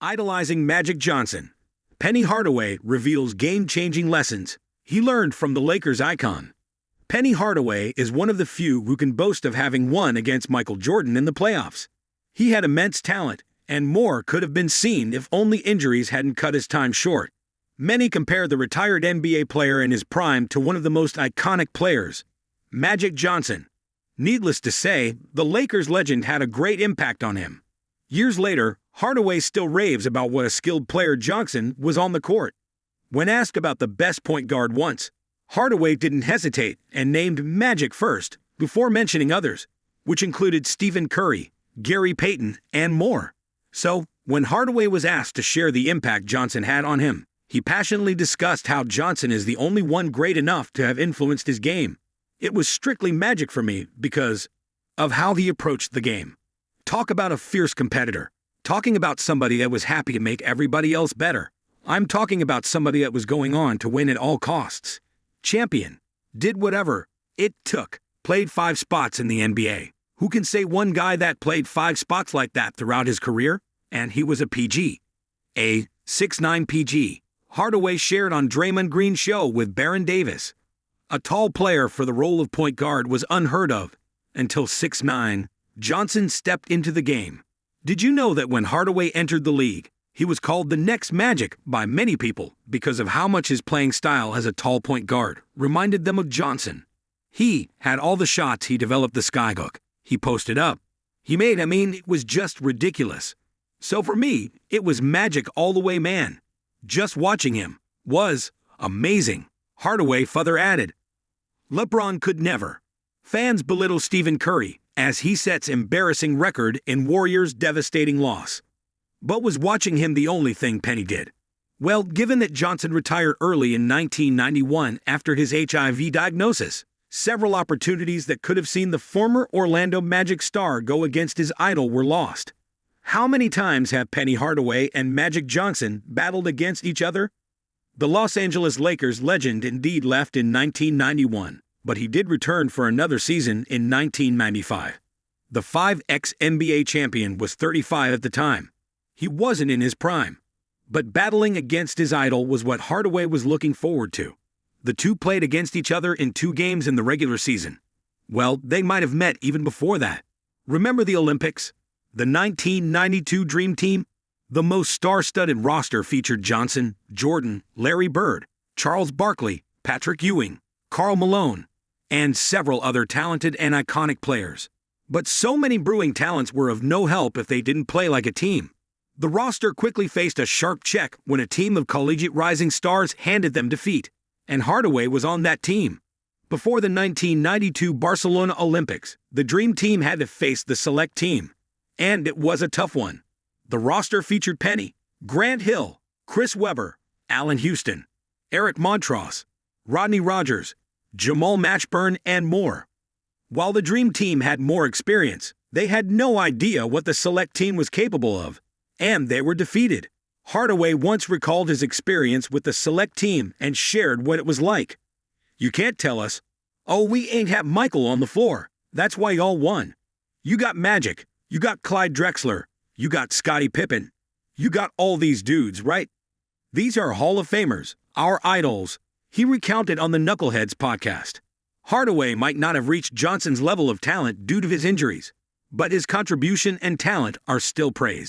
Idolizing Magic Johnson. Penny Hardaway reveals game-changing lessons he learned from the Lakers icon. Penny Hardaway is one of the few who can boast of having won against Michael Jordan in the playoffs. He had immense talent, and more could have been seen if only injuries hadn't cut his time short. Many compare the retired NBA player in his prime to one of the most iconic players, Magic Johnson. Needless to say, the Lakers legend had a great impact on him. Years later, Hardaway still raves about what a skilled player Johnson was on the court. When asked about the best point guard once, Hardaway didn't hesitate and named Magic first, before mentioning others, which included Stephen Curry, Gary Payton, and more. So, when Hardaway was asked to share the impact Johnson had on him, he passionately discussed how Johnson is the only one great enough to have influenced his game. It was strictly magic for me because of how he approached the game. Talk about a fierce competitor. Talking about somebody that was happy to make everybody else better. I'm talking about somebody that was going on to win at all costs. Champion. Did whatever it took. Played 5 spots in the NBA. Who can say one guy that played 5 spots like that throughout his career? And he was a PG. A 6'9" PG. Hardaway shared on Draymond Green's show with Baron Davis. A tall player for the role of point guard was unheard of until 6'9", Johnson stepped into the game. Did you know that when Hardaway entered the league, he was called the next Magic by many people because of how much his playing style as a tall point guard reminded them of Johnson? He had all the shots. He developed the skyhook. He posted up. He made, it was just ridiculous. So for me, it was magic all the way, man. Just watching him was amazing. Hardaway further added, LeBron could never. Fans belittle Stephen Curry as he sets embarrassing record in Warriors' devastating loss. But was watching him the only thing Penny did? Well, given that Johnson retired early in 1991 after his HIV diagnosis, several opportunities that could have seen the former Orlando Magic star go against his idol were lost. How many times have Penny Hardaway and Magic Johnson battled against each other? The Los Angeles Lakers legend indeed left in 1991, but he did return for another season in 1995. The 5x NBA champion was 35 at the time. He wasn't in his prime. But battling against his idol was what Hardaway was looking forward to. The two played against each other in 2 games in the regular season. Well, they might have met even before that. Remember the Olympics? The 1992 Dream Team? The most star-studded roster featured Johnson, Jordan, Larry Bird, Charles Barkley, Patrick Ewing, Karl Malone, and several other talented and iconic players. But so many brewing talents were of no help if they didn't play like a team. The roster quickly faced a sharp check when a team of collegiate rising stars handed them defeat, and Hardaway was on that team. Before the 1992 Barcelona Olympics, the Dream Team had to face the Select Team, and it was a tough one. The roster featured Penny, Grant Hill, Chris Webber, Allen Houston, Eric Montross, Rodney Rogers, Jamal Mashburn, and more. While the Dream Team had more experience, they had no idea what the Select Team was capable of, and they were defeated. Hardaway once recalled his experience with the Select Team and shared what it was like. You can't tell us, oh, we ain't have Michael on the floor. That's why y'all won. You got Magic. You got Clyde Drexler. You got Scottie Pippen. You got all these dudes, right? These are Hall of Famers, our idols. He recounted on the Knuckleheads podcast. Hardaway might not have reached Johnson's level of talent due to his injuries, but his contribution and talent are still praised.